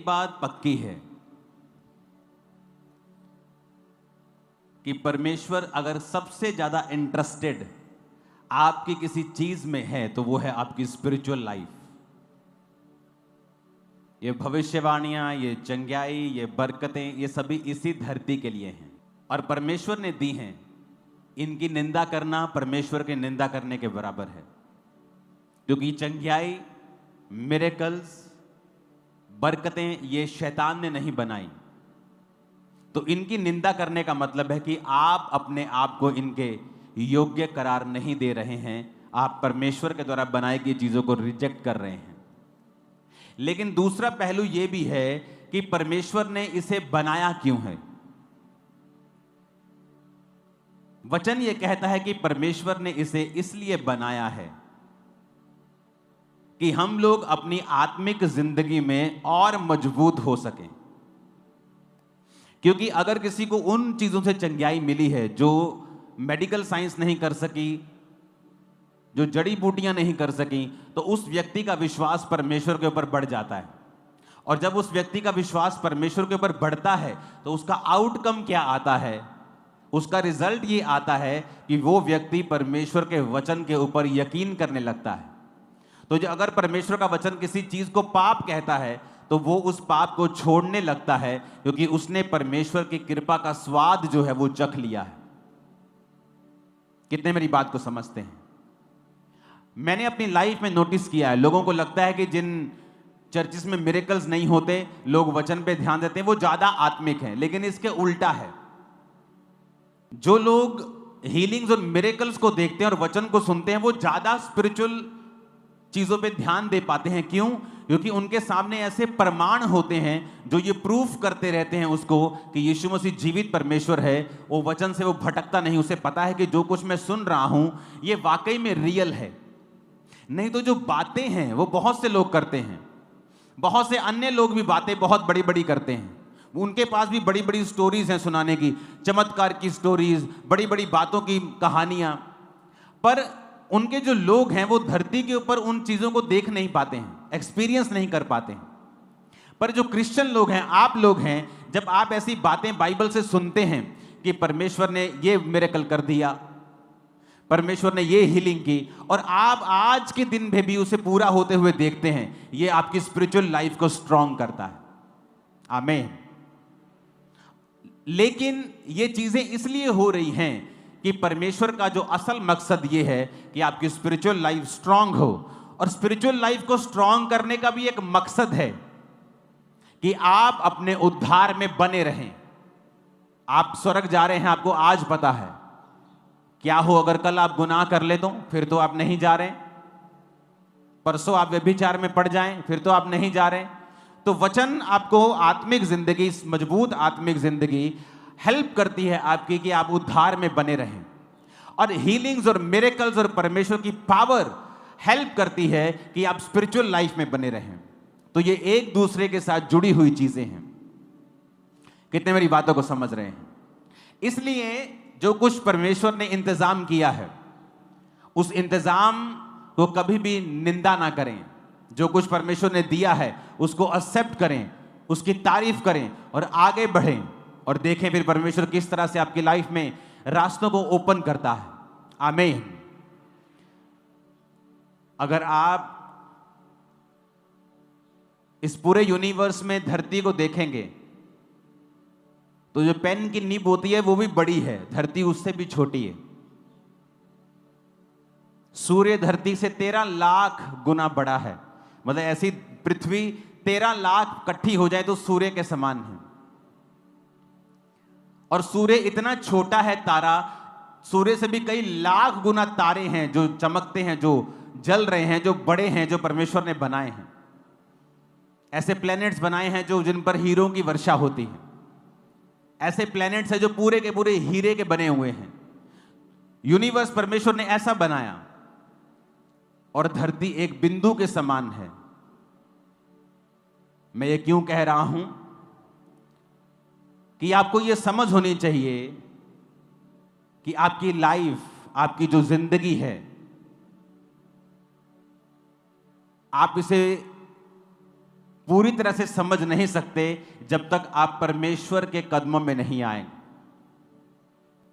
बात पक्की है कि परमेश्वर अगर सबसे ज्यादा इंटरेस्टेड आपकी किसी चीज में है तो वो है आपकी स्पिरिचुअल लाइफ। ये भविष्यवाणियां, ये चंगाई, ये बरकतें, ये सभी इसी धरती के लिए हैं और परमेश्वर ने दी हैं। इनकी निंदा करना परमेश्वर की निंदा करने के बराबर है, क्योंकि चंगाई, मिरेकल्स, बरकतें ये शैतान ने नहीं बनाई। तो इनकी निंदा करने का मतलब है कि आप अपने आप को इनके योग्य करार नहीं दे रहे हैं। आप परमेश्वर के द्वारा बनाई गई चीजों को रिजेक्ट कर रहे हैं। लेकिन दूसरा पहलू यह भी है कि परमेश्वर ने इसे बनाया क्यों है। वचन यह कहता है कि परमेश्वर ने इसे इसलिए बनाया है कि हम लोग अपनी आत्मिक जिंदगी में और मजबूत हो सकें। क्योंकि अगर किसी को उन चीजों से चंगाई मिली है जो मेडिकल साइंस नहीं कर सकी, जो जड़ी बूटियां नहीं कर सकी, तो उस व्यक्ति का विश्वास परमेश्वर के ऊपर बढ़ जाता है। और जब उस व्यक्ति का विश्वास परमेश्वर के ऊपर बढ़ता है तो उसका आउटकम क्या आता है? उसका रिजल्ट ये आता है कि वो व्यक्ति परमेश्वर के वचन के ऊपर यकीन करने लगता है। तो जो अगर परमेश्वर का वचन किसी चीज को पाप कहता है तो वो उस पाप को छोड़ने लगता है, क्योंकि उसने परमेश्वर की कृपा का स्वाद जो है वो चख लिया है। कितने मेरी बात को समझते हैं? मैंने अपनी लाइफ में नोटिस किया है, लोगों को लगता है कि जिन चर्चिस में मिरेकल्स नहीं होते, लोग वचन पे ध्यान देते हैं, वो ज्यादा आत्मिक हैं। लेकिन इसके उल्टा है। जो लोग हीलिंग्स और मिरेकल्स को देखते हैं और वचन को सुनते हैं, वो ज्यादा स्पिरिचुअल चीजों पे ध्यान दे पाते हैं। क्यों? क्योंकि उनके सामने ऐसे प्रमाण होते हैं जो ये प्रूफ करते रहते हैं उसको कि यीशु मसीह जीवित परमेश्वर है। वो वचन से वो भटकता नहीं, उसे पता है कि जो कुछ मैं सुन रहा हूं ये वाकई में रियल है। नहीं तो जो बातें हैं वो बहुत से लोग करते हैं, बहुत से अन्य लोग भी बातें बहुत बड़ी बड़ी करते हैं। उनके पास भी बड़ी बड़ी स्टोरीज हैं सुनाने की, चमत्कार की स्टोरीज, बड़ी बड़ी बातों की कहानियां। पर उनके जो लोग हैं वो धरती के ऊपर उन चीजों को देख नहीं पाते हैं, एक्सपीरियंस नहीं कर पाते हैं। पर जो क्रिश्चियन लोग हैं, आप लोग हैं, जब आप ऐसी बातें बाइबल से सुनते हैं कि परमेश्वर ने ये मिरेकल कर दिया, परमेश्वर ने ये हीलिंग की, और आप आज के दिन में भी उसे पूरा होते हुए देखते हैं, ये आपकी स्पिरिचुअल लाइफ को स्ट्रांग करता है। आमीन। लेकिन ये चीजें इसलिए हो रही हैं कि परमेश्वर का जो असल मकसद ये है कि आपकी स्पिरिचुअल लाइफ स्ट्रांग हो। और स्पिरिचुअल लाइफ को स्ट्रांग करने का भी एक मकसद है कि आप अपने उद्धार में बने रहें। आप स्वर्ग जा रहे हैं, आपको आज पता है। क्या हो अगर कल आप गुनाह कर ले तो फिर तो आप नहीं जा रहे। परसों आप व्यभिचार में पड़ जाएं, फिर तो आप नहीं जा रहे। तो वचन आपको आत्मिक जिंदगी, मजबूत आत्मिक जिंदगी हेल्प करती है आपकी कि आप उद्धार में बने रहें। और हीलिंग्स और मिरेकल्स और परमेश्वर की पावर हेल्प करती है कि आप स्पिरिचुअल लाइफ में बने रहें। तो ये एक दूसरे के साथ जुड़ी हुई चीजें हैं। कितने मेरी बातों को समझ रहे हैं? इसलिए जो कुछ परमेश्वर ने इंतजाम किया है, उस इंतजाम को कभी भी निंदा ना करें। जो कुछ परमेश्वर ने दिया है उसको एक्सेप्ट करें, उसकी तारीफ करें और आगे बढ़ें, और देखें फिर परमेश्वर किस तरह से आपकी लाइफ में रास्तों को ओपन करता है। आमीन। अगर आप इस पूरे यूनिवर्स में धरती को देखेंगे तो जो पेन की नीब होती है वो भी बड़ी है, धरती उससे भी छोटी है। सूर्य धरती से 13 लाख गुना बड़ा है। मतलब ऐसी पृथ्वी 13 लाख इकट्ठी हो जाए तो सूर्य के समान है। और सूर्य इतना छोटा है तारा, सूर्य से भी कई लाख गुना तारे हैं जो चमकते हैं, जो जल रहे हैं, जो बड़े हैं, जो परमेश्वर ने बनाए हैं। ऐसे प्लैनेट्स बनाए हैं जो जिन पर हीरों की वर्षा होती है। ऐसे प्लैनेट्स हैं जो पूरे के पूरे हीरे के बने हुए हैं। यूनिवर्स परमेश्वर ने ऐसा बनाया, और धरती एक बिंदु के समान है। मैं ये क्यों कह रहा हूं कि आपको ये समझ होनी चाहिए कि आपकी लाइफ, आपकी जो जिंदगी है, आप इसे पूरी तरह से समझ नहीं सकते जब तक आप परमेश्वर के कदमों में नहीं आएंगे।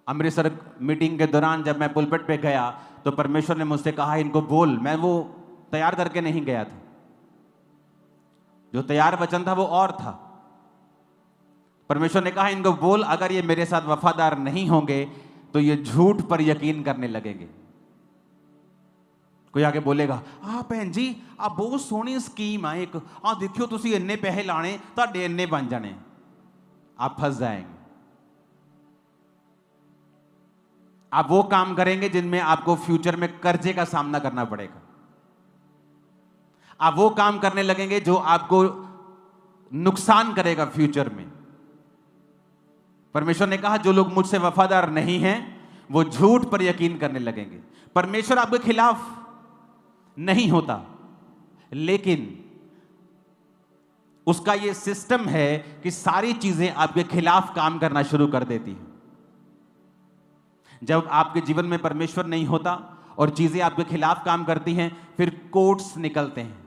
अमृतसर मीटिंग के दौरान जब मैं पुलपिट पे गया तो परमेश्वर ने मुझसे कहा इनको बोल। मैं वो तैयार करके नहीं गया था, जो तैयार वचन था वो और था। परमेश्वर ने कहा इनको बोल, अगर ये मेरे साथ वफादार नहीं होंगे तो ये झूठ पर यकीन करने लगेंगे। कोई आगे बोलेगा भैन जी आ बहुत सोहनी स्कीम है एक, देखियो तुसी इन्ने पैसे लाने तुहाडे इन्ने बन जाने। आप फंस जाएंगे। आप वो काम करेंगे जिनमें आपको फ्यूचर में कर्जे का सामना करना पड़ेगा। आप वो काम करने लगेंगे जो आपको नुकसान करेगा फ्यूचर में। परमेश्वर ने कहा जो लोग मुझसे वफादार नहीं हैं वो झूठ पर यकीन करने लगेंगे। परमेश्वर आपके खिलाफ नहीं होता, लेकिन उसका यह सिस्टम है कि सारी चीजें आपके खिलाफ काम करना शुरू कर देती हैं। जब आपके जीवन में परमेश्वर नहीं होता और चीजें आपके खिलाफ काम करती हैं, फिर कोट्स निकलते हैं।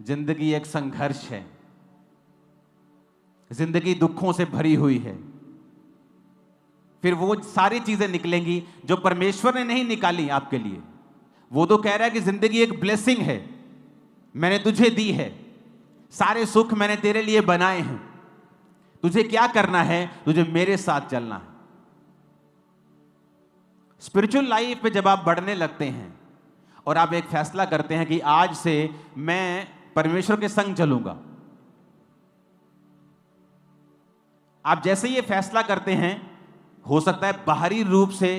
जिंदगी एक संघर्ष है, जिंदगी दुखों से भरी हुई है। फिर वो सारी चीजें निकलेंगी जो परमेश्वर ने नहीं निकाली आपके लिए। वो तो कह रहा है कि जिंदगी एक ब्लेसिंग है, मैंने तुझे दी है, सारे सुख मैंने तेरे लिए बनाए हैं, तुझे क्या करना है, तुझे मेरे साथ चलना है। स्पिरिचुअल लाइफ में जब आप बढ़ने लगते हैं और आप एक फैसला करते हैं कि आज से मैं परमेश्वर के संग चलूंगा, आप जैसे ये फैसला करते हैं, हो सकता है बाहरी रूप से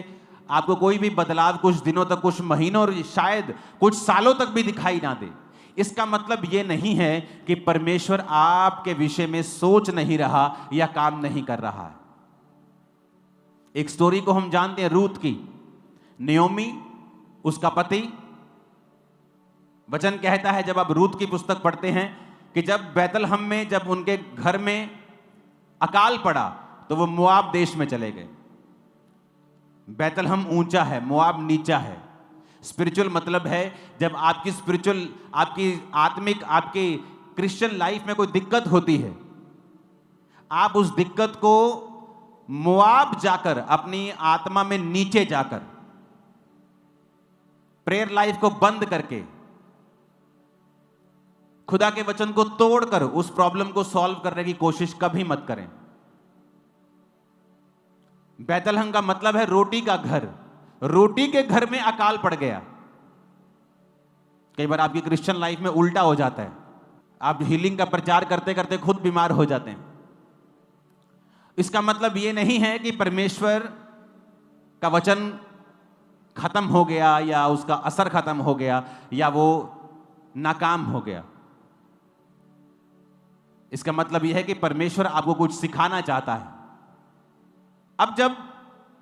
आपको कोई भी बदलाव कुछ दिनों तक, कुछ महीनों और शायद कुछ सालों तक भी दिखाई ना दे। इसका मतलब यह नहीं है कि परमेश्वर आपके विषय में सोच नहीं रहा या काम नहीं कर रहा है। एक स्टोरी को हम जानते हैं, रूत की। नियोमी, उसका पति। वचन कहता है जब आप रूत की पुस्तक पढ़ते हैं कि जब बैतलहम में, जब उनके घर में अकाल पड़ा तो वो मोआब देश में चले गए। बैतलहम ऊंचा है, मोआब नीचा है। स्पिरिचुअल मतलब है जब आपकी स्पिरिचुअल, आपकी आत्मिक, आपकी क्रिश्चियन लाइफ में कोई दिक्कत होती है, आप उस दिक्कत को मोआब जाकर, अपनी आत्मा में नीचे जाकर, प्रेयर लाइफ को बंद करके, खुदा के वचन को तोड़कर उस प्रॉब्लम को सॉल्व करने की कोशिश कभी मत करें। बैतलहम का मतलब है रोटी का घर। रोटी के घर में अकाल पड़ गया। कई बार आपकी क्रिश्चियन लाइफ में उल्टा हो जाता है, आप हीलिंग का प्रचार करते करते खुद बीमार हो जाते हैं। इसका मतलब यह नहीं है कि परमेश्वर का वचन खत्म हो गया या उसका असर खत्म हो गया या वो नाकाम हो गया। इसका मतलब यह है कि परमेश्वर आपको कुछ सिखाना चाहता है। अब जब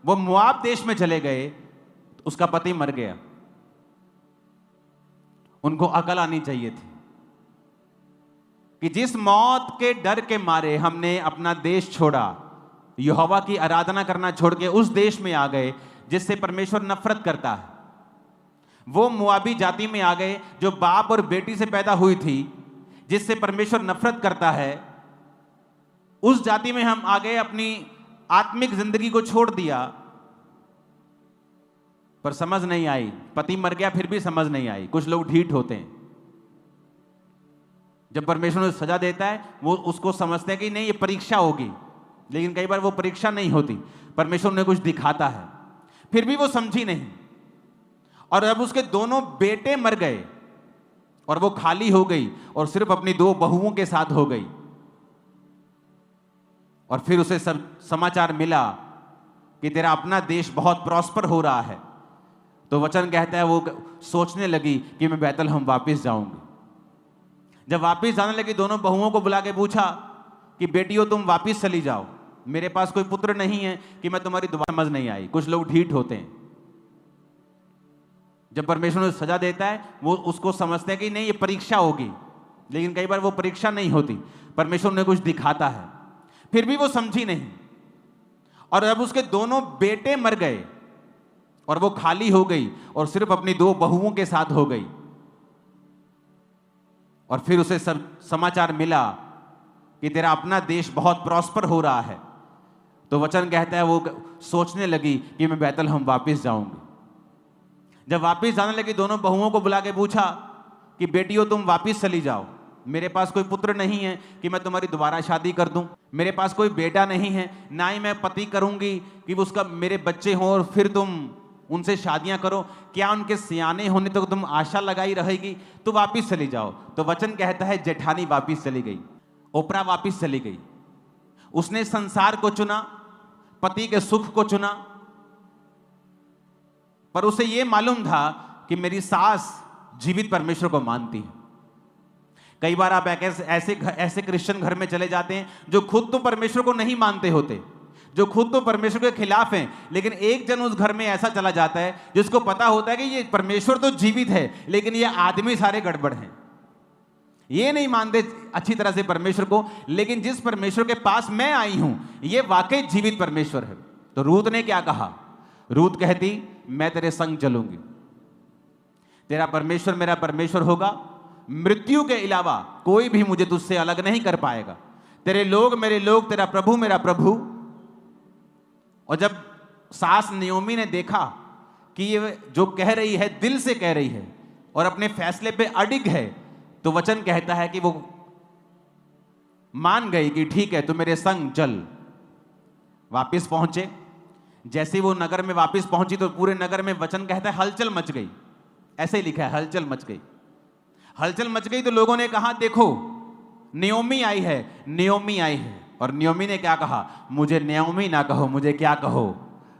वो मोआब देश में चले गए तो उसका पति मर गया। उनको अकल आनी चाहिए थी कि जिस मौत के डर के मारे हमने अपना देश छोड़ा, यहोवा की आराधना करना छोड़ के उस देश में आ गए जिससे परमेश्वर नफरत करता है, वो मोआबी जाति में आ गए जो बाप और बेटी से पैदा हुई थी, जिससे परमेश्वर नफरत करता है। उस जाति में हम आ गए, अपनी आत्मिक जिंदगी को छोड़ दिया, पर समझ नहीं आई। पति मर गया फिर भी समझ नहीं आई। कुछ लोग ढीठ होते हैं, जब परमेश्वर उन्हें सजा देता है वो उसको समझते हैं कि नहीं ये परीक्षा होगी, लेकिन कई बार वो परीक्षा नहीं होती, परमेश्वर उन्हें कुछ दिखाता है, फिर भी वो समझी नहीं। और अब उसके दोनों बेटे मर गए और वो खाली हो गई और सिर्फ अपनी 2 बहुओं के साथ हो गई। और फिर उसे सब समाचार मिला कि तेरा अपना देश बहुत प्रॉस्पर हो रहा है, तो वचन कहता है वो सोचने लगी कि मैं बैतलहम वापस जाऊंगी। जब वापस जाने लगी, दोनों बहुओं को बुला के पूछा कि बेटियों तुम वापस चली जाओ, मेरे पास कोई पुत्र नहीं है कि मैं तुम्हारी दुआ। समझ नहीं आई। कुछ लोग ढीठ होते हैं, जब परमेश्वर उन्हें सजा देता है वो उसको समझते हैं कि नहीं ये परीक्षा होगी, लेकिन कई बार वो परीक्षा नहीं होती, परमेश्वर उन्हें कुछ दिखाता है, फिर भी वो समझी नहीं। और अब उसके दोनों बेटे मर गए और वो खाली हो गई और सिर्फ अपनी 2 बहुओं के साथ हो गई। और फिर उसे सब समाचार मिला कि तेरा अपना देश बहुत प्रॉस्पर हो रहा है, तो वचन कहता है वो सोचने लगी कि मैं बैतलहम वापस जाऊंगी। जब वापस जाने लगी, दोनों बहुओं को बुला के पूछा कि बेटियों तुम वापस चली जाओ, मेरे पास कोई पुत्र नहीं है कि मैं तुम्हारी दोबारा शादी कर दूं, मेरे पास कोई बेटा नहीं है, ना ही मैं पति करूंगी कि उसका मेरे बच्चे हों और फिर तुम उनसे शादियां करो, क्या उनके सियाने होने तक तुम आशा लगाई रहेगी, तो वापस चली जाओ। तो वचन कहता है जेठानी वापस चली गई, ओपरा वापस चली गई। उसने संसार को चुना, पति के सुख को चुना, पर उसे यह मालूम था कि मेरी सास जीवित परमेश्वर को मानती है। कई बार आप ऐसे क्रिश्चियन घर में चले जाते हैं जो खुद तो परमेश्वर को नहीं मानते होते, जो खुद तो परमेश्वर के खिलाफ हैं, लेकिन एक जन उस घर में ऐसा चला जाता है जिसको पता होता है कि ये परमेश्वर तो जीवित है लेकिन ये आदमी सारे गड़बड़ हैं, ये नहीं मानते अच्छी तरह से परमेश्वर को, लेकिन जिस परमेश्वर के पास मैं आई हूं ये वाकई जीवित परमेश्वर है। तो रूत ने क्या कहा? रूत कहती मैं तेरे संग चलूंगी, तेरा परमेश्वर मेरा परमेश्वर होगा, मृत्यु के अलावा कोई भी मुझे तुझसे अलग नहीं कर पाएगा, तेरे लोग मेरे लोग, तेरा प्रभु मेरा प्रभु। और जब सास नयोमी ने देखा कि ये जो कह रही है दिल से कह रही है और अपने फैसले पे अडिग है, तो वचन कहता है कि वो मान गई कि ठीक है, तू मेरे संग चल। वापस पहुंचे, जैसे वो नगर में वापस पहुंची तो पूरे नगर में वचन कहता है हलचल मच गई। ऐसे ही लिखा है, हलचल मच गई। हलचल मच गई तो लोगों ने कहा देखो नयोमी आई है, नयोमी आई है। और नयोमी ने क्या कहा? मुझे नयोमी ना कहो, मुझे क्या कहो?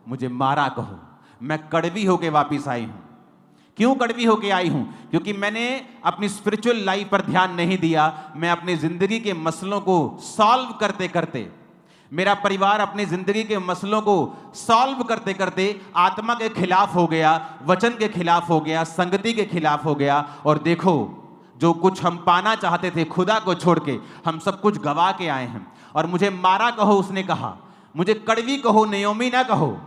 मुझे मारा कहो। मैं कड़वी होके वापस आई हूं। क्यों कड़वी होके आई हूं? क्योंकि मैंने अपनी स्पिरिचुअल लाइफ पर ध्यान नहीं दिया। मैं अपनी जिंदगी के मसलों को सॉल्व करते करते, मेरा परिवार अपनी जिंदगी के मसलों को सॉल्व करते करते आत्मा के खिलाफ हो गया, वचन के खिलाफ हो गया, संगति के खिलाफ हो गया। और देखो जो कुछ हम पाना चाहते थे खुदा को छोड़ के, हम सब कुछ गवा के आए हैं। और मुझे मारा कहो, उसने कहा, मुझे कड़वी कहो, नयोमी ना कहो।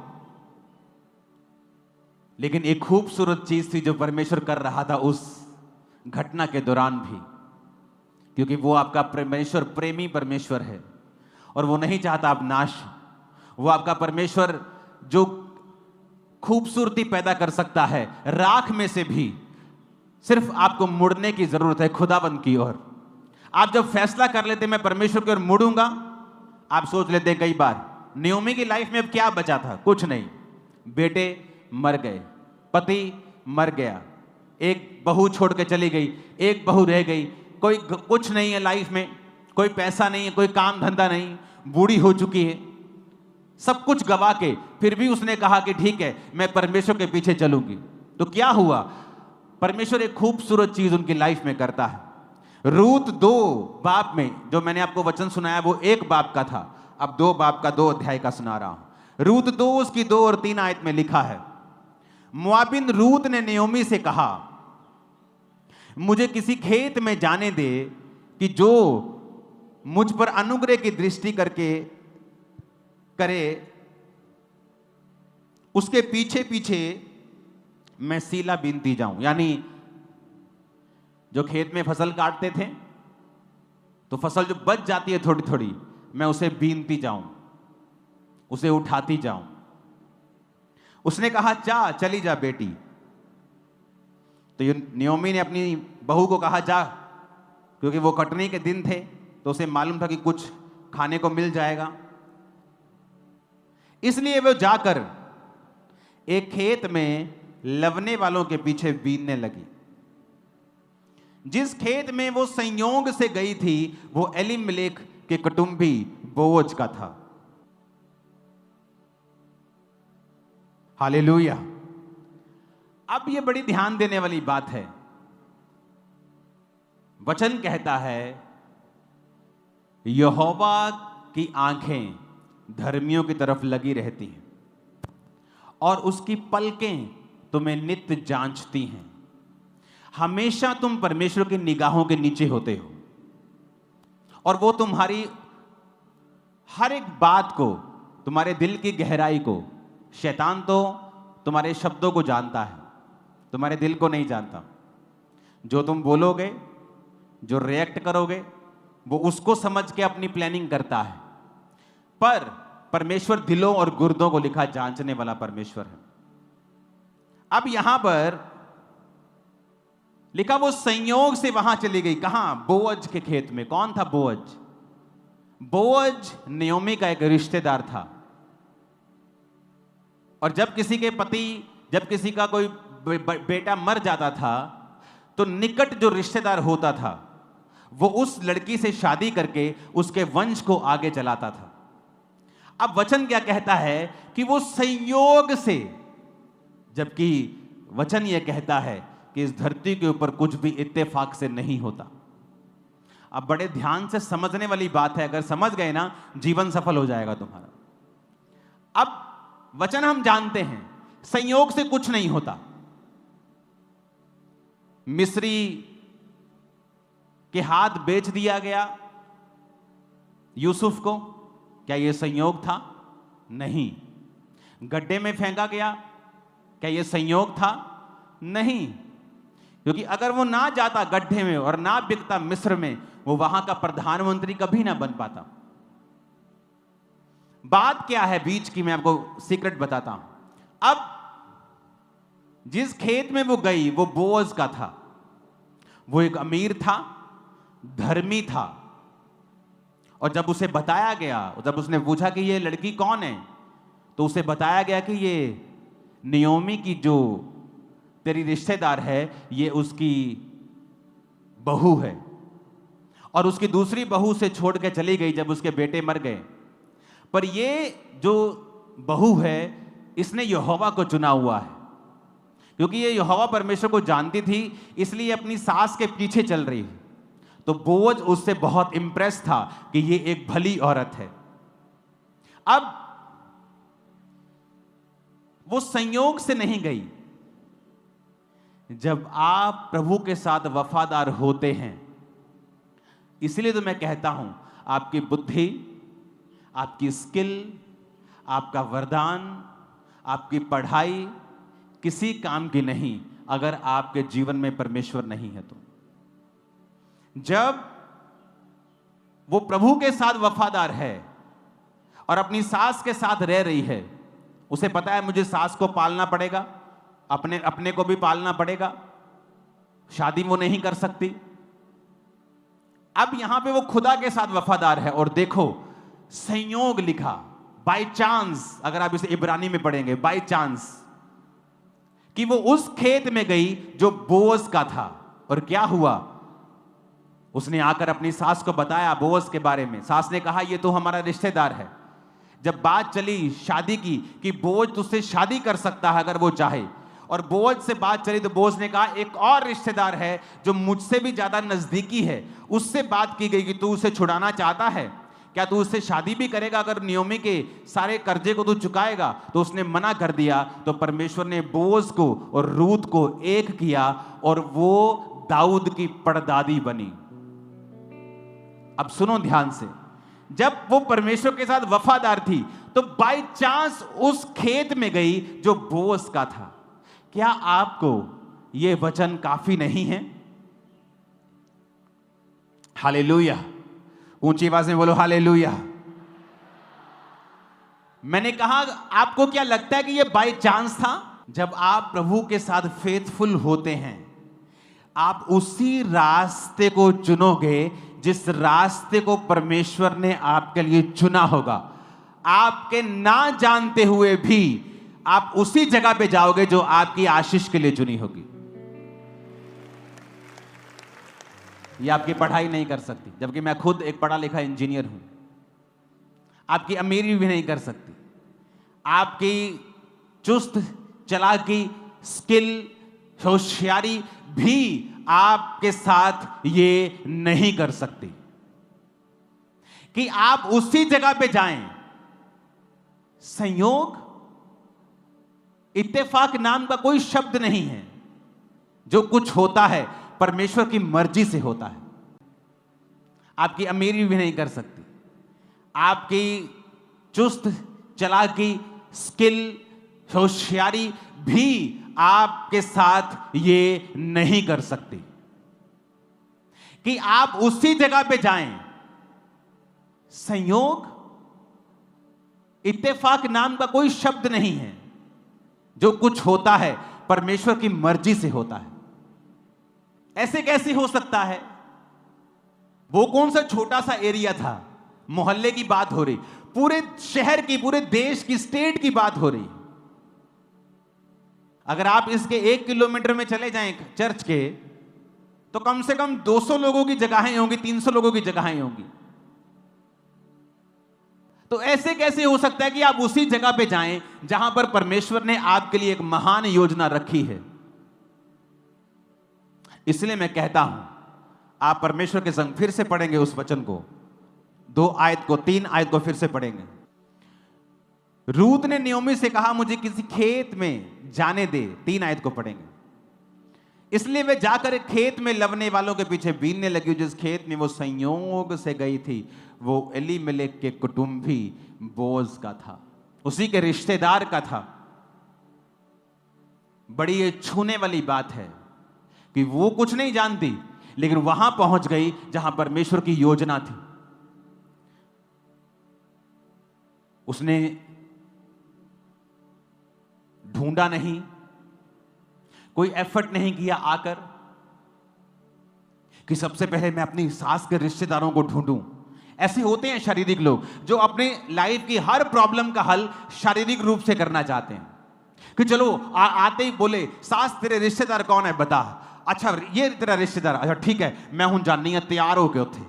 लेकिन एक खूबसूरत चीज थी जो परमेश्वर कर रहा था उस घटना के दौरान भी, क्योंकि वो आपका परमेश्वर प्रेमी परमेश्वर है और वो नहीं चाहता आप नाश हो। वो आपका परमेश्वर जो खूबसूरती पैदा कर सकता है राख में से भी, सिर्फ आपको मुड़ने की जरूरत है खुदाबंद की ओर। आप जब फैसला कर लेते मैं परमेश्वर की ओर मुड़ूंगा, आप सोच लेते कई बार नयोमी की लाइफ में अब क्या बचा था? कुछ नहीं। बेटे मर गए, पति मर गया, एक बहू छोड़ के चली गई, एक बहू रह गई, कोई कुछ नहीं है लाइफ में, कोई पैसा नहीं है, कोई काम धंधा नहीं, बूढ़ी हो चुकी है, सब कुछ गवा के फिर भी उसने कहा कि ठीक है मैं परमेश्वर के पीछे चलूंगी। तो क्या हुआ? परमेश्वर एक खूबसूरत चीज उनकी लाइफ में करता है। रूत 2 बाब में, जो मैंने आपको वचन सुनाया वो 1 बाब का था, अब 2 बाब का 2 अध्याय का सुना रहा हूं। रूत 2 उसकी 2 और 3 आयत में लिखा है, मोआबिन रूत ने नयोमी से कहा मुझे किसी खेत में जाने दे कि जो मुझ पर अनुग्रह की दृष्टि करके करे, उसके पीछे पीछे मैं सीला बीनती जाऊं। यानी जो खेत में फसल काटते थे तो फसल जो बच जाती है थोड़ी थोड़ी, मैं उसे बीनती जाऊं, उसे उठाती जाऊं। उसने कहा जा, चली जा बेटी। तो नयोमी ने अपनी बहू को कहा जा, क्योंकि वो कटनी के दिन थे तो उसे मालूम था कि कुछ खाने को मिल जाएगा। इसलिए वो जाकर एक खेत में लवने वालों के पीछे बीनने लगी। जिस खेत में वो संयोग से गई थी वो एलीमेलेक के कुटुंबी बोअज का था। हालेलुया। अब ये बड़ी ध्यान देने वाली बात है। वचन कहता है यहोवा की आंखें धर्मियों की तरफ लगी रहती हैं और उसकी पलकें तुम्हें नित्य जांचती हैं। हमेशा तुम परमेश्वर की निगाहों के नीचे होते हो और वो तुम्हारी हर एक बात को, तुम्हारे दिल की गहराई को, शैतान तो तुम्हारे शब्दों को जानता है, तुम्हारे दिल को नहीं जानता। जो तुम बोलोगे, जो रिएक्ट करोगे वो उसको समझ के अपनी प्लानिंग करता है, पर परमेश्वर दिलों और गुर्दों को लिखा जांचने वाला परमेश्वर है। अब यहां पर लिखा वो संयोग से वहां चली गई, कहां? बोअज के खेत में। कौन था बोअज? बोअज नयोमी का एक रिश्तेदार था, और जब किसी का कोई बेटा मर जाता था तो निकट जो रिश्तेदार होता था वो उस लड़की से शादी करके उसके वंश को आगे चलाता था। अब वचन क्या कहता है कि वो संयोग से, जबकि वचन यह कहता है कि इस धरती के ऊपर कुछ भी इत्तेफाक से नहीं होता। अब बड़े ध्यान से समझने वाली बात है, अगर समझ गए ना जीवन सफल हो जाएगा तुम्हारा। अब वचन हम जानते हैं संयोग से कुछ नहीं होता। मिस्री के हाथ बेच दिया गया यूसुफ को, क्या यह संयोग था? नहीं। गड्ढे में फेंका गया, क्या यह संयोग था? नहीं, क्योंकि अगर वो ना जाता गड्ढे में और ना बिकता मिस्र में, वो वहां का प्रधानमंत्री कभी ना बन पाता। बात क्या है बीच की, मैं आपको सीक्रेट बताता हूं। अब जिस खेत में वो गई वो बोअज का था। वो एक अमीर था, धर्मी था, और जब उसे बताया गया, जब उसने पूछा कि ये लड़की कौन है, तो उसे बताया गया कि ये नयोमी की जो तेरी रिश्तेदार है, ये उसकी बहू है, और उसकी दूसरी बहू से छोड़ के चली गई जब उसके बेटे मर गए। पर ये जो बहू है इसने यहोवा को चुना हुआ है, क्योंकि ये यहोवा परमेश्वर को जानती थी, इसलिए अपनी सास के पीछे चल रही है। तो बोअज उससे बहुत इंप्रेस था कि ये एक भली औरत है। अब वो संयोग से नहीं गई। जब आप प्रभु के साथ वफादार होते हैं, इसलिए तो मैं कहता हूं आपकी बुद्धि, आपकी स्किल, आपका वरदान, आपकी पढ़ाई किसी काम की नहीं अगर आपके जीवन में परमेश्वर नहीं है तो। जब वो प्रभु के साथ वफादार है और अपनी सास के साथ रह रही है, उसे पता है मुझे सास को पालना पड़ेगा, अपने को भी पालना पड़ेगा, शादी वो नहीं कर सकती। अब यहां पे वो खुदा के साथ वफादार है, और देखो संयोग लिखा, बाय चांस, अगर आप इसे इब्रानी में पढ़ेंगे, बाय चांस, कि वो उस खेत में गई जो बोअज का था। और क्या हुआ, उसने आकर अपनी सास को बताया बोअज के बारे में। सास ने कहा ये तो हमारा रिश्तेदार है। जब बात चली शादी की कि बोअज तुझसे शादी कर सकता है अगर वो चाहे, और बोअज से बात चली तो बोअज ने कहा एक और रिश्तेदार है जो मुझसे भी ज्यादा नजदीकी है, उससे बात की गई कि तू उसे छुड़ाना चाहता है, क्या तू उससे शादी भी करेगा? अगर नयोमी के सारे कर्जे को तू चुकाएगा। तो उसने मना कर दिया। तो परमेश्वर ने बोअज को और रूत को एक किया, और वो दाऊद की परदादी बनी। अब सुनो ध्यान से, जब वो परमेश्वर के साथ वफादार थी तो बाय चांस उस खेत में गई जो बोअज का था। क्या आपको यह वचन काफी नहीं है? हालेलुया, ऊंची आवाज में बोलो हालेलुया। मैंने कहा आपको क्या लगता है कि यह बाय चांस था? जब आप प्रभु के साथ फेथफुल होते हैं, आप उसी रास्ते को चुनोगे जिस रास्ते को परमेश्वर ने आपके लिए चुना होगा। आपके ना जानते हुए भी आप उसी जगह पे जाओगे जो आपकी आशीष के लिए चुनी होगी। ये आपकी पढ़ाई नहीं कर सकती, जबकि मैं खुद एक पढ़ा लिखा इंजीनियर हूं। आपकी अमीरी भी नहीं कर सकती, आपकी चुस्त चालाकी, स्किल, होशियारी भी आपके साथ ये नहीं कर सकती कि आप उसी जगह पे जाएं। संयोग, इत्तेफाक नाम का कोई शब्द नहीं है। जो कुछ होता है परमेश्वर की मर्जी से होता है। आपकी अमीरी भी नहीं कर सकती, आपकी चुस्त चालाकी, स्किल, होशियारी भी आपके साथ ये नहीं कर सकती कि आप उसी जगह पे जाएं। संयोग, इत्तेफाक नाम का कोई शब्द नहीं है। जो कुछ होता है परमेश्वर की मर्जी से होता है। ऐसे कैसे हो सकता है? वो कौन सा छोटा सा एरिया था, मोहल्ले की बात हो रही, पूरे शहर की, पूरे देश की, स्टेट की बात हो रही। अगर आप इसके 1 किलोमीटर में चले जाएं चर्च के, तो कम से कम 200 लोगों की जगहें होंगी, 300 लोगों की जगहें होंगी। तो ऐसे कैसे हो सकता है कि आप उसी जगह पे जाएं जहां पर परमेश्वर ने आपके लिए एक महान योजना रखी है? इसलिए मैं कहता हूं, आप परमेश्वर के संग फिर से पढ़ेंगे उस वचन को, 2 आयत को, 3 आयत को फिर से पढ़ेंगे। रूत ने नयोमी से कहा, मुझे किसी खेत में जाने दे। 3 आयत को पढ़ेंगे। इसलिए वे जाकर एक खेत में लवने वालों के पीछे बीनने लगी। जिस खेत में वो संयोग से गई थी वो एलीमेलेक के कुटुंबी बोज का था, उसी के रिश्तेदार का था। बड़ी ये छूने वाली बात है कि वो कुछ नहीं जानती, लेकिन वहां पहुंच गई जहां परमेश्वर की योजना थी। उसने ढूंढा नहीं, कोई एफर्ट नहीं किया आकर कि सबसे पहले मैं अपनी सास के रिश्तेदारों को ढूंढूं। ऐसे होते हैं शारीरिक लोग जो अपने लाइफ की हर प्रॉब्लम का हल शारीरिक रूप से करना चाहते हैं कि चलो आते ही बोले, सास तेरे रिश्तेदार कौन है बता। अच्छा ये तेरा रिश्तेदार, अच्छा ठीक है मैं हूं जाननी है। तैयार हो गए थे,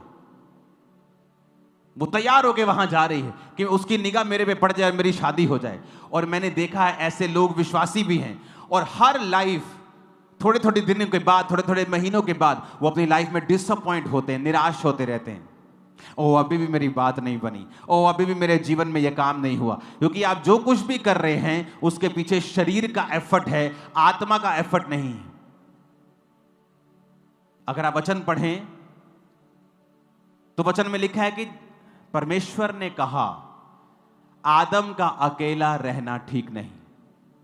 वो तैयार होके वहां जा रही है कि उसकी निगाह मेरे पे पड़ जाए, मेरी शादी हो जाए। और मैंने देखा है ऐसे लोग विश्वासी भी हैं, और हर लाइफ थोड़े थोड़े दिनों के बाद, थोड़े थोड़े महीनों के बाद वो अपनी लाइफ में डिसअपॉइंट होते हैं, निराश होते रहते हैं। ओ अभी भी मेरी बात नहीं बनी, ओ अभी भी मेरे जीवन में यह काम नहीं हुआ। क्योंकि आप जो कुछ भी कर रहे हैं उसके पीछे शरीर का एफर्ट है, आत्मा का एफर्ट नहीं है। अगर आप वचन पढ़ें तो वचन में लिखा है कि परमेश्वर ने कहा आदम का अकेला रहना ठीक नहीं।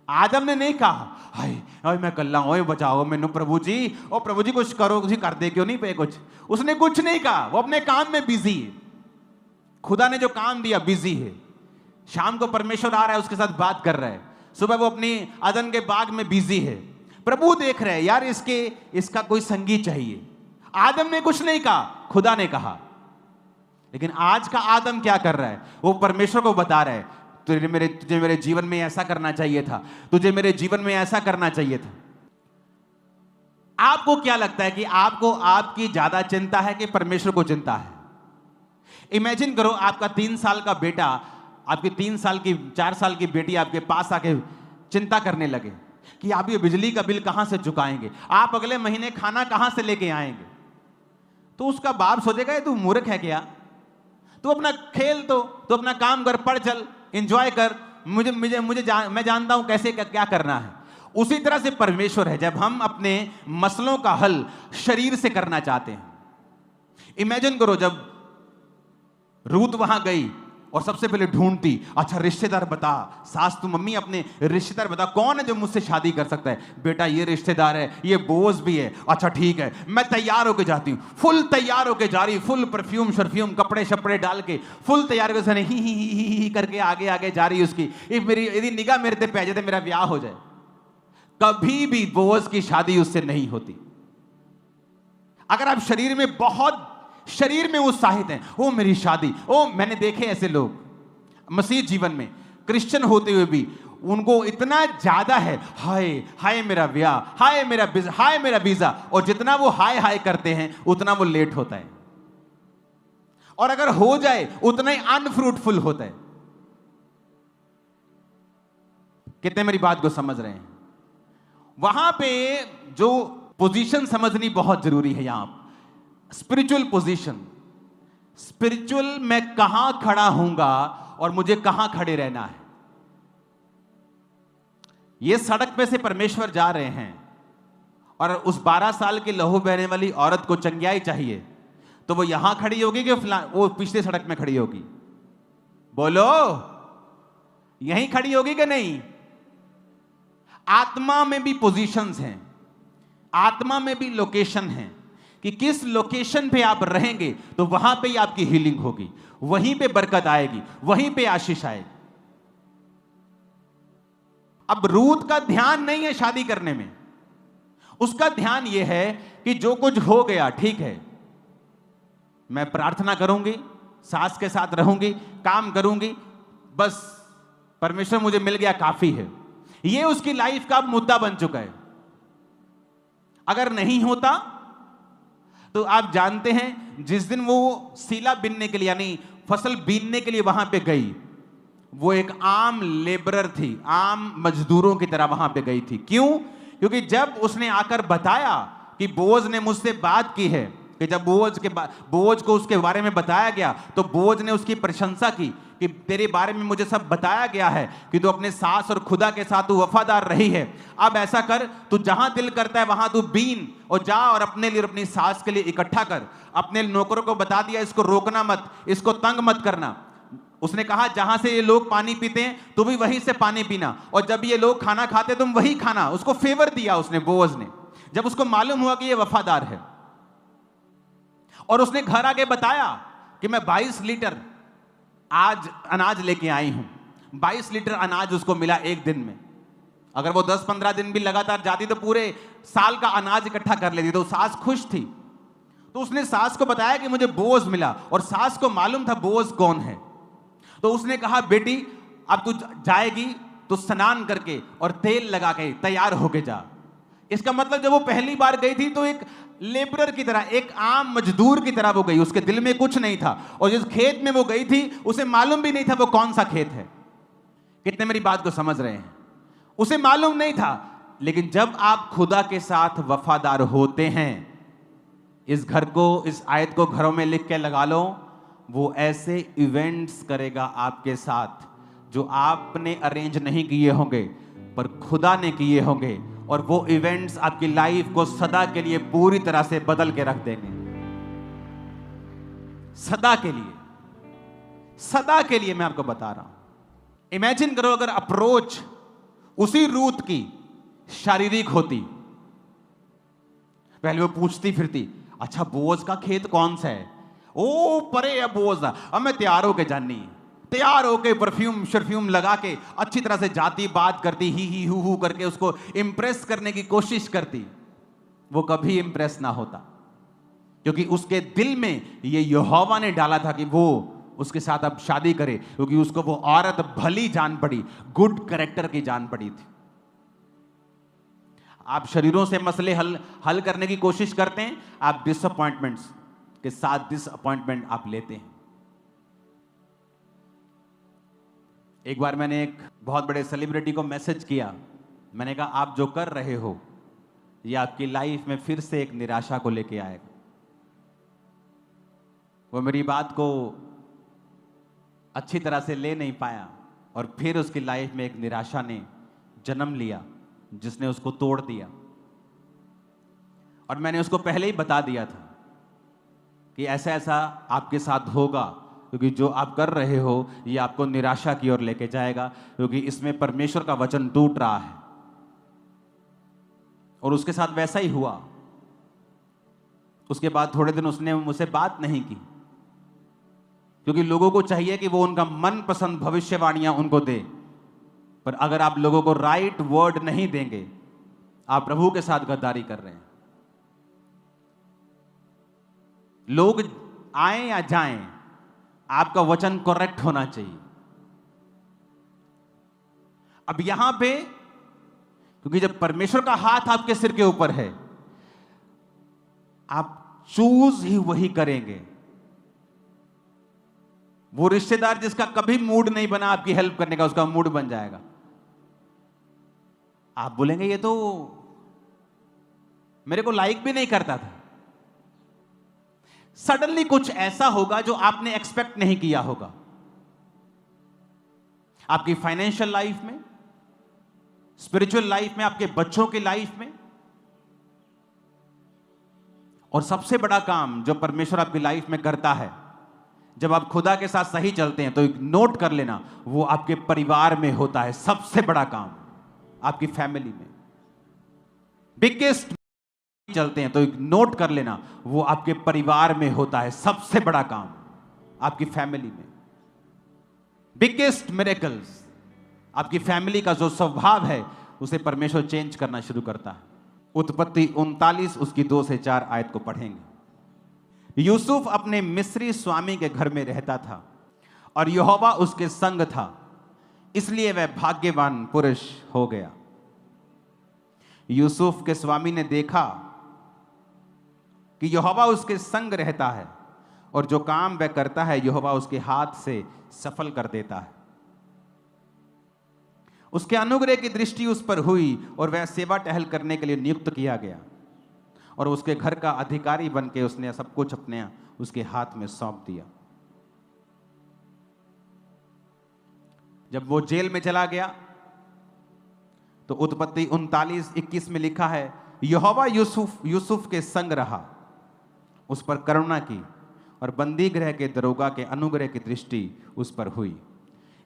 आदम ने नहीं कहा हाय हाय मैं कल्ला ओए बचाओ मैनू प्रभु जी, ओ प्रभु जी कुछ करो, कुछ कर दे, क्यों नहीं पे कुछ। उसने कुछ नहीं कहा, वो अपने काम में बिजी है। खुदा ने जो काम दिया बिजी है। शाम को परमेश्वर आ रहा है, उसके साथ बात कर रहा है। सुबह वो अपनी अदन के बाग में बिजी है। प्रभु देख रहे हैं यार इसका कोई संगी चाहिए। आदम ने कुछ नहीं कहा, खुदा ने कहा। लेकिन आज का आदम क्या कर रहा है? वो परमेश्वर को बता रहा है तुझे मेरे जीवन में ऐसा करना चाहिए था, तुझे मेरे जीवन में ऐसा करना चाहिए था। आपको क्या लगता है कि आपको आपकी ज्यादा चिंता है कि परमेश्वर को चिंता है? इमेजिन करो आपका 3 साल का बेटा, आपकी 3 साल की 4 साल की बेटी आपके पास आके चिंता करने लगे कि आप ये बिजली का बिल कहां से चुकाएंगे, आप अगले महीने खाना कहां से लेके आएंगे। तो उसका बाप सोचेगा तू मूर्ख है क्या, तू अपना खेल, तो अपना काम कर, पढ़ चल, एंजॉय कर, मैं जानता हूं कैसे क्या करना है। उसी तरह से परमेश्वर है। जब हम अपने मसलों का हल शरीर से करना चाहते हैं, इमेजिन करो जब रूत वहां गई और सबसे पहले ढूंढती, अच्छा रिश्तेदार बता, सास तू मम्मी अपने रिश्तेदार बता कौन है जो मुझसे शादी कर सकता है। बेटा ये रिश्तेदार है, ये बोझ भी है, अच्छा ठीक है। मैं तैयार होके जाती हूँ, फुल तैयार होके जा रही, फुल परफ्यूम शर्फ्यूम कपड़े शपड़े डाल के फुल तैयार होकर ही करके आगे आगे जा रही उसकी। यदि निगाह मेरे पे पै जाए मेरा ब्याह हो जाए। कभी भी बोझ की शादी उससे नहीं होती। अगर आप शरीर में उत्साहित हैं, ओ मेरी शादी, ओ मैंने देखे ऐसे लोग मसीह जीवन में क्रिश्चियन होते हुए भी उनको इतना ज्यादा है हाय हाय मेरा ब्याह, हाय मेरा वीजा, और जितना वो हाय हाय करते हैं उतना वो लेट होता है, और अगर हो जाए उतना ही अनफ्रूटफुल होता है। कितने मेरी बात को समझ रहे हैं? वहां पे जो पोजीशन समझनी बहुत जरूरी है। यहां स्पिरिचुअल पोजीशन, स्पिरिचुअल मैं कहां खड़ा हूंगा और मुझे कहां खड़े रहना है। ये सड़क पे से परमेश्वर जा रहे हैं और उस 12 साल की लहू बहने वाली औरत को चंगियाई चाहिए, तो वो यहां खड़ी होगी कि वो पिछले सड़क में खड़ी होगी? बोलो, यहीं खड़ी होगी कि नहीं? आत्मा में भी पोजीशंस हैं, आत्मा में भी लोकेशन है। कि किस लोकेशन पे आप रहेंगे तो वहां पे ही आपकी हीलिंग होगी, वहीं पे बरकत आएगी, वहीं पे आशीष आएगी। अब रूत का ध्यान नहीं है शादी करने में, उसका ध्यान यह है कि जो कुछ हो गया ठीक है, मैं प्रार्थना करूंगी, सास के साथ रहूंगी, काम करूंगी, बस परमेश्वर मुझे मिल गया काफी है। यह उसकी लाइफ का मुद्दा बन चुका है। अगर नहीं होता तो आप जानते हैं जिस दिन वो सीला बीनने के लिए यानी फसल बीनने के लिए वहां पे गई, वो एक आम लेबरर थी, आम मजदूरों की तरह वहां पे गई थी। क्यों? क्योंकि जब उसने आकर बताया कि बोअज ने मुझसे बात की है, कि जब बोअज को उसके बारे में बताया गया तो बोअज ने उसकी प्रशंसा की कि तेरे बारे में मुझे सब बताया गया है कि तू अपने सास और खुदा के साथ तू वफादार रही है। अब ऐसा कर, तू जहां दिल करता है वहां तू बीन और जा और अपने लिए और अपनी सास के लिए इकट्ठा कर। अपने नौकरों को बता दिया इसको रोकना मत, इसको तंग मत करना। उसने कहा जहां से ये लोग पानी पीते हैं तू भी वहीं से पानी पीना, और जब ये लोग खाना खाते तुम वही खाना। उसको फेवर दिया उसने, बोअज ने, जब उसको मालूम हुआ कि ये वफादार है। और उसने घर आके बताया कि मैं 22 लीटर आज अनाज लेके आई हूं। 22 लीटर अनाज उसको मिला एक दिन में। अगर वो 10-15 दिन भी लगातार जाती तो पूरे साल का अनाज इकट्ठा कर लेती। तो सास खुश थी, तो उसने सास को बताया कि मुझे बोअज मिला, और सास को मालूम था बोअज कौन है। तो उसने कहा बेटी अब तू जाएगी तो स्नान करके और तेल लगा के तैयार होके जा। इसका मतलब जब वो पहली बार गई थी तो एक लेबरर की तरह, एक आम मजदूर की तरह वो गई। उसके दिल में कुछ नहीं था, और जिस खेत में वो गई थी उसे मालूम भी नहीं था वो कौन सा खेत है। कितने मेरी बात को समझ रहे हैं? उसे मालूम नहीं था। लेकिन जब आप खुदा के साथ वफादार होते हैं, इस घर को, इस आयत को घरों में लिख के लगा लो, वो ऐसे इवेंट्स करेगा आपके साथ जो आपने अरेंज नहीं किए होंगे पर खुदा ने किए होंगे, और वो इवेंट्स आपकी लाइफ को सदा के लिए पूरी तरह से बदल के रख देंगे। सदा के लिए, सदा के लिए मैं आपको बता रहा हूं। इमेजिन करो अगर अप्रोच उसी रूत की शारीरिक होती। पहले वो पूछती फिरती, अच्छा बोअज का खेत कौन सा है? ओ परे है बोअज। अब मैं तैयार होके जानी, तैयार होके परफ्यूम शर्फ्यूम लगा के अच्छी तरह से जाती, बात करती, ही हु करके उसको इंप्रेस करने की कोशिश करती। वो कभी इंप्रेस ना होता, क्योंकि उसके दिल में ये यहोवा ने डाला था कि वो उसके साथ अब शादी करे, क्योंकि उसको वो औरत भली जान पड़ी, गुड कैरेक्टर की जान पड़ी थी। आप शरीरों से मसले हल करने की कोशिश करते हैं, आप डिसअपॉइंटमेंट्स के साथ डिसअपॉइंटमेंट आप लेते हैं। एक बार मैंने एक बहुत बड़े सेलिब्रिटी को मैसेज किया। मैंने कहा आप जो कर रहे हो ये आपकी लाइफ में फिर से एक निराशा को लेके आएगा। वो मेरी बात को अच्छी तरह से ले नहीं पाया, और फिर उसकी लाइफ में एक निराशा ने जन्म लिया जिसने उसको तोड़ दिया। और मैंने उसको पहले ही बता दिया था कि ऐसा ऐसा आपके साथ होगा, क्योंकि जो आप कर रहे हो ये आपको निराशा की ओर लेके जाएगा, क्योंकि इसमें परमेश्वर का वचन टूट रहा है। और उसके साथ वैसा ही हुआ। उसके बाद थोड़े दिन उसने मुझसे बात नहीं की, क्योंकि लोगों को चाहिए कि वो उनका मनपसंद भविष्यवाणियां उनको दे, पर अगर आप लोगों को राइट वर्ड नहीं देंगे, आप प्रभु के साथ गद्दारी कर रहे हैं। लोग आए या जाएं, आपका वचन करेक्ट होना चाहिए। अब यहां पे, क्योंकि जब परमेश्वर का हाथ आपके सिर के ऊपर है, आप चूज ही वही करेंगे। वो रिश्तेदार जिसका कभी मूड नहीं बना आपकी हेल्प करने का, उसका मूड बन जाएगा। आप बोलेंगे ये तो मेरे को लाइक भी नहीं करता था। सडनली कुछ ऐसा होगा जो आपने एक्सपेक्ट नहीं किया होगा, आपकी फाइनेंशियल लाइफ में, स्पिरिचुअल लाइफ में, आपके बच्चों की लाइफ में। और सबसे बड़ा काम जो परमेश्वर आपकी लाइफ में करता है, जब आप खुदा के साथ सही चलते हैं, तो एक नोट कर लेना, वो आपके परिवार में होता है। सबसे बड़ा काम आपकी फैमिली में, बिगेस्ट चलते हैं तो एक नोट कर लेना, वो आपके परिवार में होता है सबसे बड़ा काम, आपकी फैमिली में। बिगेस्ट मिरेकल्स आपकी फैमिली का जो स्वभाव है उसे परमेश्वर चेंज करना शुरू करता है। उत्पत्ति 39 उसकी 2 से 4 आयत को पढ़ेंगे। यूसुफ अपने मिस्री स्वामी के घर में रहता था और यहोवा उसके संग था, इसलिए वह भाग्यवान पुरुष हो गया। यूसुफ के स्वामी ने देखा कि यहोवा उसके संग रहता है और जो काम वह करता है यहोवा उसके हाथ से सफल कर देता है। उसके अनुग्रह की दृष्टि उस पर हुई और वह सेवा टहल करने के लिए नियुक्त किया गया और उसके घर का अधिकारी बनके उसने सब कुछ अपने उसके हाथ में सौंप दिया। जब वो जेल में चला गया तो उत्पत्ति 39:21 में लिखा है, यहोवा यूसुफ के संग रहा, उस पर करुणा की और बंदी गृह के दरोगा के अनुग्रह की दृष्टि उस पर हुई।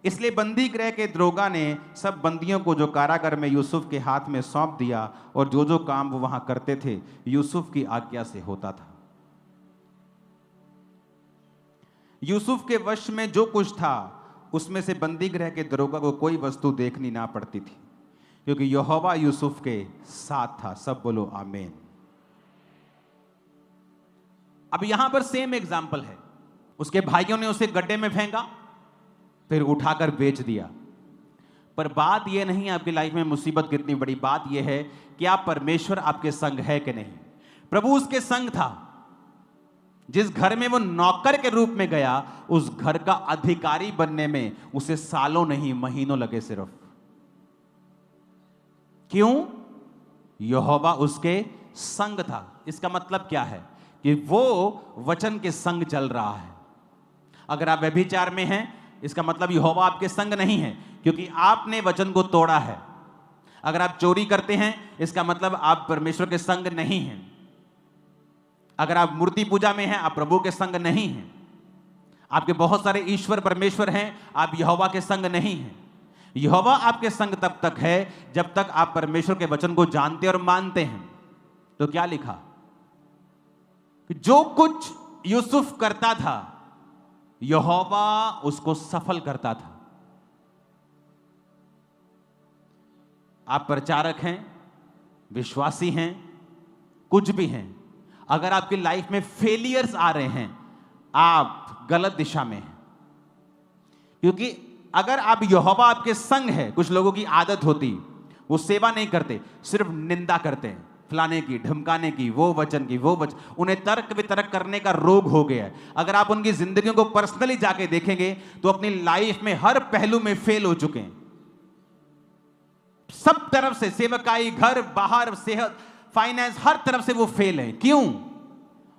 इसलिए बंदी गृह के दरोगा ने सब बंदियों को जो कारागार में यूसुफ के हाथ में सौंप दिया और जो जो काम वो वहां करते थे यूसुफ की आज्ञा से होता था। यूसुफ के वश में जो कुछ था उसमें से बंदी गृह के दरोगा को कोई वस्तु देखनी ना पड़ती थी, क्योंकि यहोवा यूसुफ के साथ था। सब बोलो आमीन। अब यहां पर सेम एग्जाम्पल है। उसके भाइयों ने उसे गड्ढे में फेंका, फिर उठाकर बेच दिया। पर बात यह नहीं, आपकी लाइफ में मुसीबत कितनी बड़ी, बात यह है कि आप परमेश्वर आपके संग है कि नहीं। प्रभु उसके संग था। जिस घर में वो नौकर के रूप में गया उस घर का अधिकारी बनने में उसे सालों नहीं महीनों लगे सिर्फ। क्यों? यहोवा उसके संग था। इसका मतलब क्या है कि वो वचन के संग चल रहा है। अगर आप व्यभिचार में हैं इसका मतलब यहोवा आपके संग नहीं है, क्योंकि आपने वचन को तोड़ा है। अगर आप चोरी करते हैं इसका मतलब आप परमेश्वर के संग नहीं हैं। अगर आप मूर्ति पूजा में हैं आप प्रभु के संग नहीं हैं। आपके बहुत सारे ईश्वर परमेश्वर हैं, आप यहोवा के संग नहीं हैं। यहोवा आपके संग तब तक है जब तक आप परमेश्वर के वचन को जानते और मानते हैं। तो क्या लिखा कि जो कुछ यूसुफ करता था यहोवा उसको सफल करता था। आप प्रचारक हैं, विश्वासी हैं, कुछ भी हैं, अगर आपकी लाइफ में फेलियर्स आ रहे हैं आप गलत दिशा में हैं। क्योंकि अगर आप यहोवा आपके संग है, कुछ लोगों की आदत होती वो सेवा नहीं करते, सिर्फ निंदा करते हैं, फलाने की, ढमकाने की, वो वचन की, वो वचन, उन्हें तर्क वितर्क करने का रोग हो गया है। अगर आप उनकी जिंदगियों को पर्सनली जाके देखेंगे तो अपनी लाइफ में हर पहलू में फेल हो चुके हैं। सब तरफ से, सेवकाई, घर बाहर, सेहत, फाइनेंस, हर तरफ से वो फेल है। क्यों?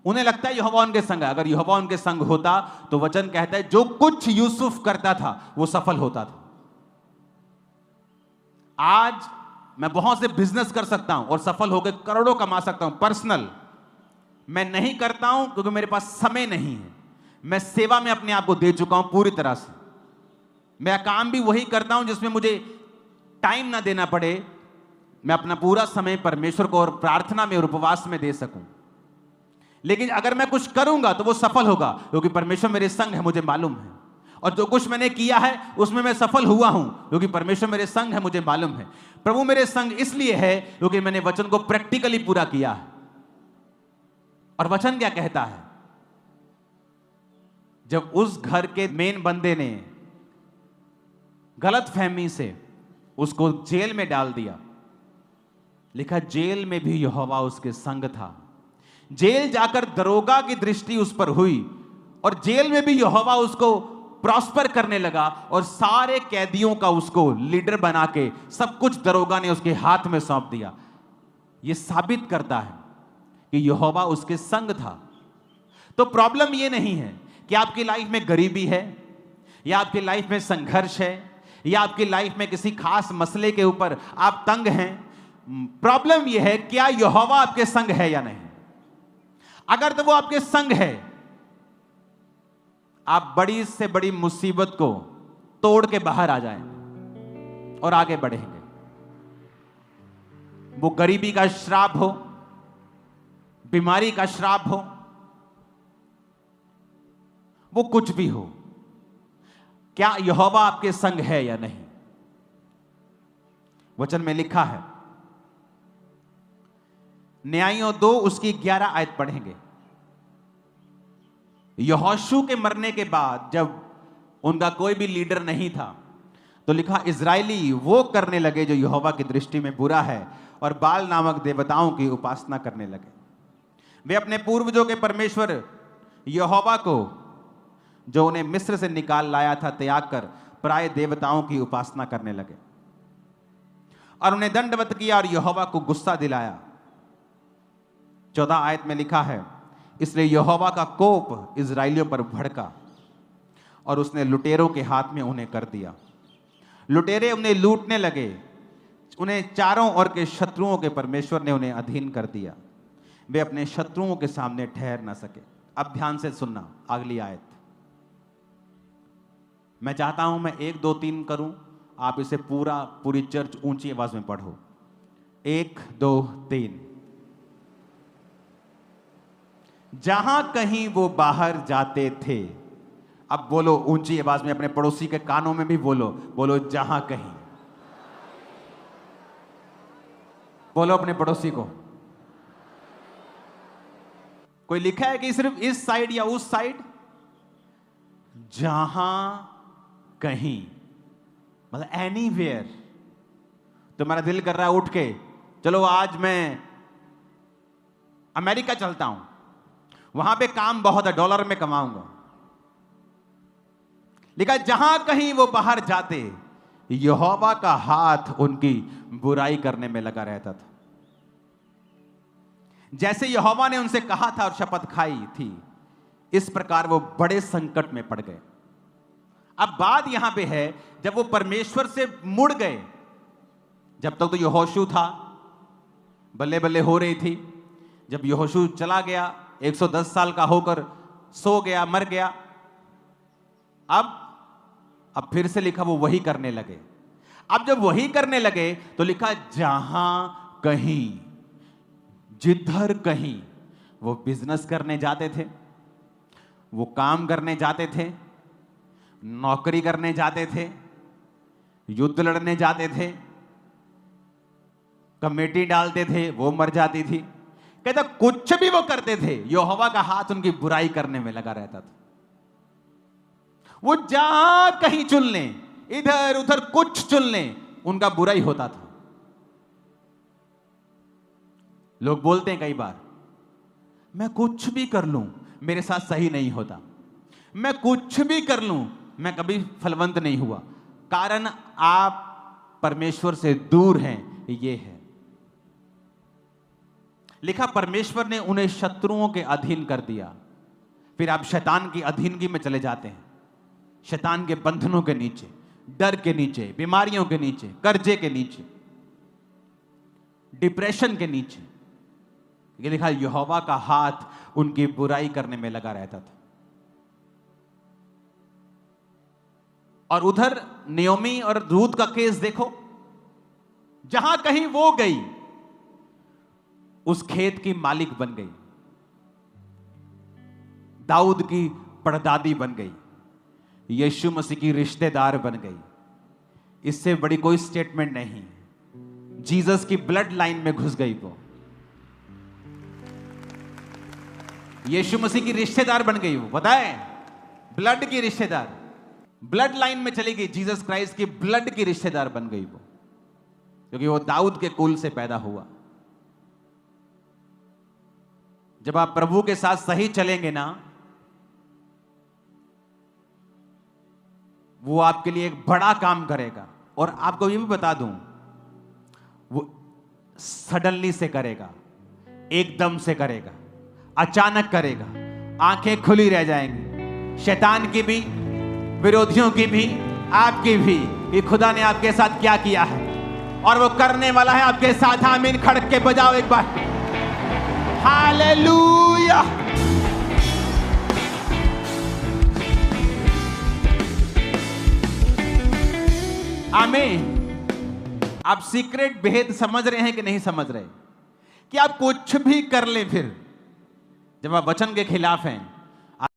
उन्हें लगता है यहोवा उनके संग है। अगर यहोवा उनके संग होता तो वचन कहता है जो कुछ यूसुफ करता था वो सफल होता था। आज मैं बहुत से बिजनेस कर सकता हूं और सफल होकर करोड़ों कमा सकता हूं पर्सनल। मैं नहीं करता हूं क्योंकि मेरे पास समय नहीं है। मैं सेवा में अपने आप को दे चुका हूं पूरी तरह से। मैं काम भी वही करता हूं जिसमें मुझे टाइम ना देना पड़े। मैं अपना पूरा समय परमेश्वर को और प्रार्थना में और उपवास में दे सकूं। लेकिन अगर मैं कुछ करूंगा तो वो सफल होगा, क्योंकि परमेश्वर मेरे संग है, मुझे मालूम है। और जो कुछ मैंने किया है उसमें मैं सफल हुआ हूं, क्योंकि परमेश्वर मेरे संग है, मुझे मालूम है। प्रभु मेरे संग इसलिए है क्योंकि मैंने वचन को प्रैक्टिकली पूरा किया है। और वचन क्या कहता है? जब उस घर के मेन बंदे ने गलत फहमी से उसको जेल में डाल दिया, लिखा जेल में भी यहोवा उसके संग था। जेल जाकर दरोगा की दृष्टि उस पर हुई और जेल में भी यहोवा उसको प्रॉस्पर करने लगा और सारे कैदियों का उसको लीडर बना के सब कुछ दरोगा ने उसके हाथ में सौंप दिया। यह साबित करता है कि यहोवा उसके संग था। तो प्रॉब्लम यह नहीं है कि आपकी लाइफ में गरीबी है या आपकी लाइफ में संघर्ष है या आपकी लाइफ में किसी खास मसले के ऊपर आप तंग हैं। प्रॉब्लम यह है क्या यहोवा आपके संग है या नहीं। अगर तो वो आपके संग है, आप बड़ी से बड़ी मुसीबत को तोड़ के बाहर आ जाएं और आगे बढ़ेंगे। वो गरीबी का श्राप हो, बीमारी का श्राप हो, वो कुछ भी हो, क्या यहोवा आपके संग है या नहीं? वचन में लिखा है, न्यायियों 2 उसकी 11 आयत पढ़ेंगे। यहोशू के मरने के बाद जब उनका कोई भी लीडर नहीं था, तो लिखा इजरायली वो करने लगे जो यहोवा की दृष्टि में बुरा है, और बाल नामक देवताओं की उपासना करने लगे। वे अपने पूर्वजों के परमेश्वर यहोवा को, जो उन्हें मिस्र से निकाल लाया था, त्याग कर पराये देवताओं की उपासना करने लगे और उन्हें दंडवत किया और यहोवा को गुस्सा दिलाया। 14 आयत में लिखा है, इसलिए यहोवा का कोप इजराइलियों पर भड़का और उसने लुटेरों के हाथ में उन्हें कर दिया। लुटेरे उन्हें लूटने लगे, उन्हें चारों ओर के शत्रुओं के परमेश्वर ने उन्हें अधीन कर दिया। वे अपने शत्रुओं के सामने ठहर ना सके। अब ध्यान से सुनना अगली आयत। मैं चाहता हूं मैं 1 2 3 करूं, आप इसे पूरी चर्च ऊंची आवाज में पढ़ो। 1 2 3। जहां कहीं वो बाहर जाते थे, अब बोलो ऊंची आवाज में, अपने पड़ोसी के कानों में भी बोलो, बोलो जहां कहीं। बोलो अपने पड़ोसी को। कोई लिखा है कि सिर्फ इस साइड या उस साइड? जहां कहीं, मतलब एनीवेयर। तुम्हारा दिल कर रहा है उठ के, चलो आज मैं अमेरिका चलता हूं, वहां पे काम बहुत है, डॉलर में कमाऊंगा। लिखा जहां कहीं वो बाहर जाते, यहोवा का हाथ उनकी बुराई करने में लगा रहता था। जैसे यहोवा ने उनसे कहा था और शपथ खाई थी, इस प्रकार वो बड़े संकट में पड़ गए। अब बात यहां पे है, जब वो परमेश्वर से मुड़ गए, जब तक तो यहोशू था, बल्ले बल्ले हो रही थी। जब यहोशू चला गया, 110 साल का होकर सो गया, मर गया, अब फिर से लिखा वो वही करने लगे। अब जब वही करने लगे तो लिखा जहां कहीं, जिधर कहीं वो बिजनेस करने जाते थे, वो काम करने जाते थे, नौकरी करने जाते थे, युद्ध लड़ने जाते थे, कमेटी डालते थे, वो मर जाती थी। कहता कुछ भी वो करते थे, यहोवा का हाथ उनकी बुराई करने में लगा रहता था। वो जहां कहीं चुन लें, इधर उधर कुछ चुन लें, उनका बुरा ही होता था। लोग बोलते हैं कई बार, मैं कुछ भी कर लूं मेरे साथ सही नहीं होता, मैं कुछ भी कर लूं मैं कभी फलवंत नहीं हुआ। कारण आप परमेश्वर से दूर हैं, ये है। लिखा परमेश्वर ने उन्हें शत्रुओं के अधीन कर दिया। फिर आप शैतान की अधीनगी में चले जाते हैं, शैतान के बंधनों के नीचे, डर के नीचे, बीमारियों के नीचे, कर्जे के नीचे, डिप्रेशन के नीचे। ये लिखा यहोवा का हाथ उनकी बुराई करने में लगा रहता था। और उधर नियोमी और रूत का केस देखो, जहां कहीं वो गई उस खेत की मालिक बन गई, दाऊद की परदादी बन गई, यीशु मसीह की रिश्तेदार बन गई। इससे बड़ी कोई स्टेटमेंट नहीं। जीसस की ब्लड लाइन में घुस गई वो, यीशु मसीह की रिश्तेदार बन गई वो। पता है, ब्लड की रिश्तेदार, ब्लड लाइन में चली गई, जीसस क्राइस्ट की ब्लड की रिश्तेदार बन गई वो, क्योंकि वो दाऊद के कुल से पैदा हुआ। जब आप प्रभु के साथ सही चलेंगे ना, वो आपके लिए एक बड़ा काम करेगा। और आपको ये भी बता दूं, वो सडनली से करेगा, एकदम से करेगा, अचानक करेगा। आंखें खुली रह जाएंगी, शैतान की भी, विरोधियों की भी, आपकी भी, ये खुदा ने आपके साथ क्या किया है और वो करने वाला है आपके साथ। आमीन खड़क के बजाओ एक बार, हालेलुया। आमीन। आप सीक्रेट भेद समझ रहे हैं कि नहीं समझ रहे? कि आप कुछ भी कर लें, फिर जब आप वचन के खिलाफ हैं,